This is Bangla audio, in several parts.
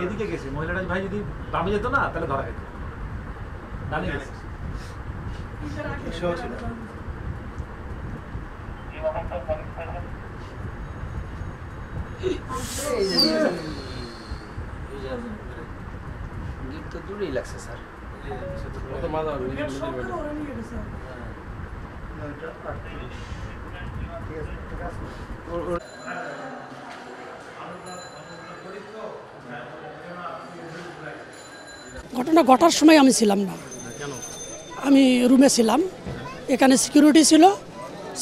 এদিকে গেছে মহিলাটা ভাই যদি বামে যেত না তাহলে ধরা যেত ডানে গেছে গিট তো দূরেই লাগছে স্যার ঘটনা ঘটার সময় আমি ছিলাম না, আমি রুমে ছিলাম। এখানে সিকিউরিটি ছিল,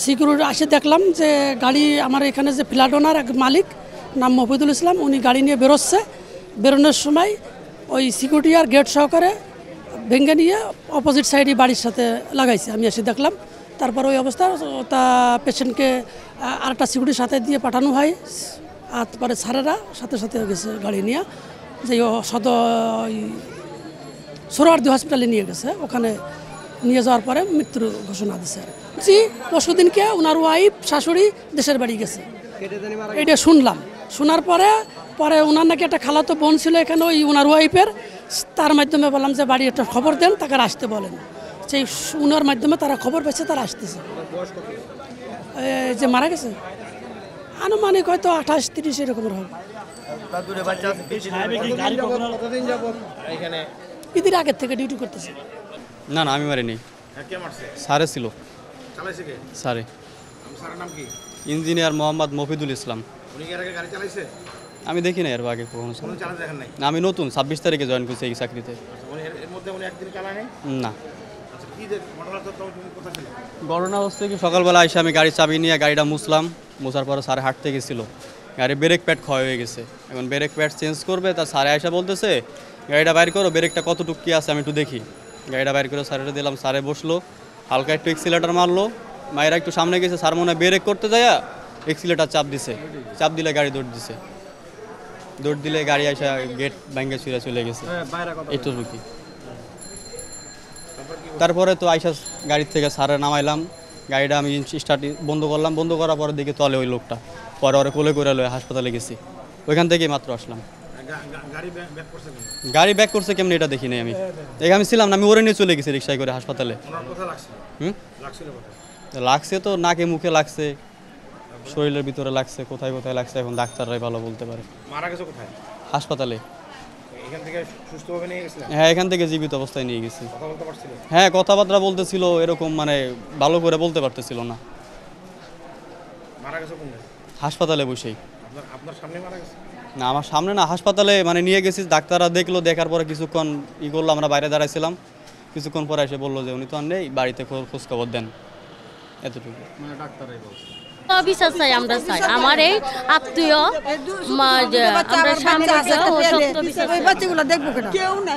সিকিউরিটি আসে দেখলাম যে গাড়ি আমার এখানে যে ফ্ল্যাট ওনার এক মালিক নাম মফিদুল ইসলাম, উনি গাড়ি নিয়ে বেরোচ্ছে। বেরোনোর সময় ওই সিকিউরিটি আর গেট সহকারে ভেঙে নিয়ে অপোজিট সাইডে বাড়ির সাথে লাগাইছে। আমি এসে দেখলাম, তারপর ওই অবস্থা তা পেশেন্টকে আরেকটা সিকিউরিটির সাথে দিয়ে পাঠানো হয়। আর তারপরে স্যারেরা সাথে সাথে গেছে গাড়ি নিয়ে, যে সোহরাওয়ার্দী হসপিটালে নিয়ে গেছে। ওখানে নিয়ে যাওয়ার পরে মৃত্যুর ঘোষণা দিছে। জি, পরশুদিনকে ওনার ওয়াইফ শাশুড়ি দেশের বাড়ি গেছে, এটা শুনলাম। শোনার পরে ওনার নাকি একটা খালাতো বোন ছিল এখানে, ওই ওনার ওয়াইফের, তার মাধ্যমে বললাম যে বাড়ি একটা খবর দেন, তাকে আসতে বলেন। সেই ওনার মাধ্যমে তারা খবর পেয়েছে, তারা আসতেছে। যে মারা গেছে আনুমানিক হয়তো 28-30 এরকমের হবে। ঈদের আগের থেকে ডিউটি করতেছে। না না, আমি মারিনি, স্যারে ছিল। স্যারে ইঞ্জিনিয়ার মোহাম্মদ মফিদুল ইসলাম। আমি দেখি না এর আগে কখনো। না, আমি নতুন 26 তারিখে জয়েন করছি এই চাকরিতে। না, ঘটনা হচ্ছে কি, সকালবেলা এসে আমি গাড়ির চাবি নিয়ে গাড়িটা মুছলাম। মোছার পরে স্যারে হাঁটতে গেছিল, গাড়ির ব্রেক প্যাড ক্ষয় হয়ে গেছে। এখন ব্রেক প্যাড চেঞ্জ করবে, তা স্যারে আয়সা বলতেছে গাড়িটা বাইর করো, ব্রেকটা কতটুকু কী আছে আমি একটু দেখি। গাড়িটা বাইর করে স্যারেটা দিলাম, স্যারে বসলো, হালকা একটু এক্সিলেটার মারলো, মায়েরা একটু সামনে গেছে। স্যার মনে হয় ব্রেক করতে যায় এক্সিলেটার চাপ দিছে, চাপ দিলে গাড়ি দৌড় দিছে। দৌড় দিলে গাড়ি আসা গেট ভেঙে ছুঁড়ে চলে গেছে। এইটুকু। তারপরে তো আইসা গাড়ির থেকে স্যারে নামাইলাম, গাড়িটা আমি স্টার্ট বন্ধ করলাম। বন্ধ করার পরে দিকে তলে ওই লোকটা, পরে ওরা কোলে করে লয়ে হাসপাতালে গেছি। ওইখান থেকেই মাত্র আসলাম। গাড়ি ব্যাক করছে কেমনি এটা দেখি নাই আমি, এখানে আমি ছিলাম না, আমি ওরে নিয়ে চলে গেছি রিক্সায় করে হাসপাতালে। লাগছে তো নাকে মুখে লাগছে, শরীরের ভিতরে লাগছে, কোথায় কোথায় লাগছে এখন ডাক্তাররাই ভালো বলতে পারে। মারা গেছে কোথায়? হাসপাতালে। এখান থেকে সুস্থভাবে নিয়ে গেছিলেন? হ্যাঁ, এখান থেকে জীবিত অবস্থায় নিয়ে গেছি। কথা বলতে পারছিল? হ্যাঁ, কথাবার্তা বলতেছিল, এরকম মানে ভালো করে বলতে পারতেছিল না। মারা গেছে কোন জায়গায়? হাসপাতালে বসেই। আপনার সামনে মারা গেছে? না, আমার সামনে না, হাসপাতালে মানে নিয়ে গেছি। ডাক্তাররা দেখলো, দেখার পরে কিছুক্ষণ করলো, আমরা বাইরে দাঁড়াইছিলাম। কিছুক্ষণ পরে এসে বললো যে উনি তো আর নেই, বাড়িতে খোঁজখবর দেন, এতটুকু। মানে ডাক্তাররাই বলছে। বিচার চাই আমরা, চাই আমার এই আত্মীয় বাচ্চাগুলো দেখবো কেন?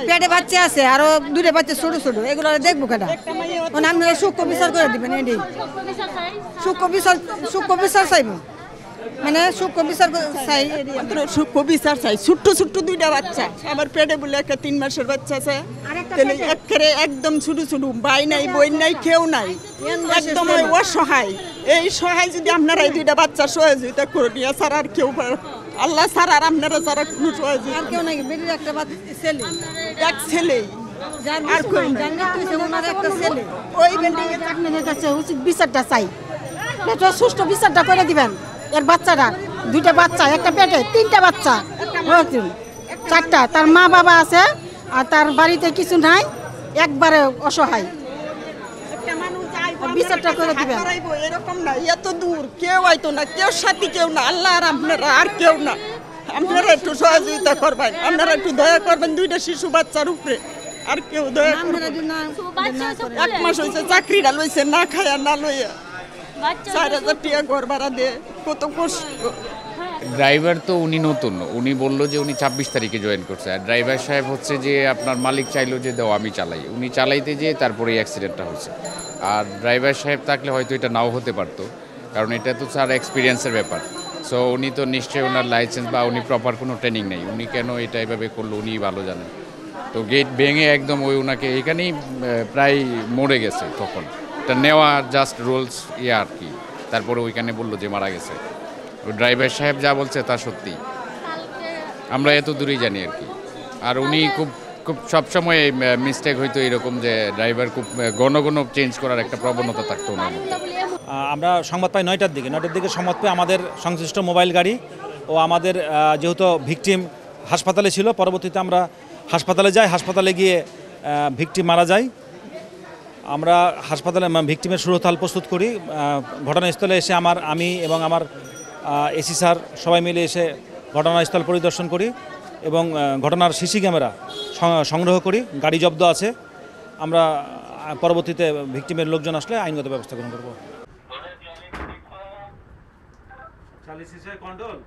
পেটে বাচ্চা আছে, আরো দূরে বাচ্চা ছোট ছোট, এগুলো দেখবো কেন? আপনারা সূক্ষ্ম বিচার করে দিবেন। এটি সূক্ষ্ম বিচার চাইব, মানে সূক্ষ্ম বিচার চাই, সূক্ষ্ম বিচার চাই। ছোট্ট ছোট্ট দুইটা বাচ্চা আমার পেটে, বলে একটা 3 মাসের বাচ্চা আছে, একদম ছোট ছোট, ভাই নাই, বই নাই, কেউ নাই, একদম অসহায়। এই সহায় যদি আপনারা এই দুইটা বাচ্চা সহযোগিতা করে নিয়ে স্যার, আর কেউ আল্লাহ স্যার আর আপনারা যারা কোনো সহযোগিতা, আর কেউ নাই। বেটির একটা ছেলে, এক ছেলেই, আর কেউ একটা ছেলে। ওই বিল্ডিংয়ে আপনাদের কাছে উচিত বিচারটা চাই, সুষ্ঠু বিচারটা করে দিবেন। এর বাচ্চারা, দুইটা বাচ্চা, একটা পেটে 3টা বাচ্চা, 4টা, তার মা বাবা আছে, আর তার বাড়িতে কিছু নাই, একবারে অসহায়। বিচারটা করে দিবেন। এরকম না, এত দূর কেউ আইতো না, কেউ সাথী কেউ না, আল্লাহ আর আপনারা, আর কেউ না। আপনারা একটু সহযোগিতা করবেন, আপনারা একটু দয়া করবেন দুইটা শিশু বাচ্চার উপরে, আর কেউ দয়া করবেন। 1 মাস হয়েছে চাকরিটা লইছে, না খায়া না লইয়া 4000 টাকা ঘর ভাড়া দিয়ে, কত কষ্ট। ড্রাইভার তো উনি নতুন, উনি বললো যে উনি 26 তারিখে জয়েন করছে। আর ড্রাইভার সাহেব হচ্ছে যে আপনার মালিক চাইলো যে দাও আমি চালাই, উনি চালাইতে যেয়ে তারপরে অ্যাক্সিডেন্টটা হচ্ছে। আর ড্রাইভার সাহেব থাকলে হয়তো এটা নাও হতে পারতো, কারণ এটা তো স্যার এক্সপিরিয়েন্সের ব্যাপার। সো উনি তো নিশ্চয়ই ওনার লাইসেন্স বা উনি প্রপার কোনো ট্রেনিং নেই, উনি কেন এটা এভাবে করলো উনি ভালো জানেন। তো গেট ভেঙে একদম ওই ওনাকে এখানেই প্রায় মরে গেছে তখন, এটা নেওয়া জাস্ট রুলস আর কি। তারপরে ওইখানে বললো যে মারা গেছে। ওই ড্রাইভার সাহেব যা বলছে তা সত্যি, আমরা এত দূরেই জানি আর কি। আর উনি খুব খুব সবসময় মিস্টেক হইতো এরকম যে ড্রাইভার খুব ঘন ঘন চেঞ্জ করার একটা প্রবণতা থাকতো ওনার মধ্যে। আমরা সংবাদ পাই 9টার দিকে সংবাদ পেয়ে আমাদের সংশ্লিষ্ট মোবাইল গাড়ি ও আমাদের যেহেতু ভিকটিম হাসপাতালে ছিল, পরবর্তীতে আমরা হাসপাতালে যাই, হাসপাতালে গিয়ে ভিকটিম মারা যায়। আমরা হাসপাতালে ভিকটিমের সুরতাল প্রস্তুত করি। ঘটনাস্থলে এসে আমি এবং আমার এসি স্যার সবাই মিলে এসে ঘটনাস্থল পরিদর্শন করি এবং ঘটনার সিসি ক্যামেরা সংগ্রহ করি, গাড়ি জব্দ আছে। আমরা পরবর্তীতে ভিকটিমের লোকজন আসলে আইনগত ব্যবস্থা গ্রহণ করব। Charlie, is it control?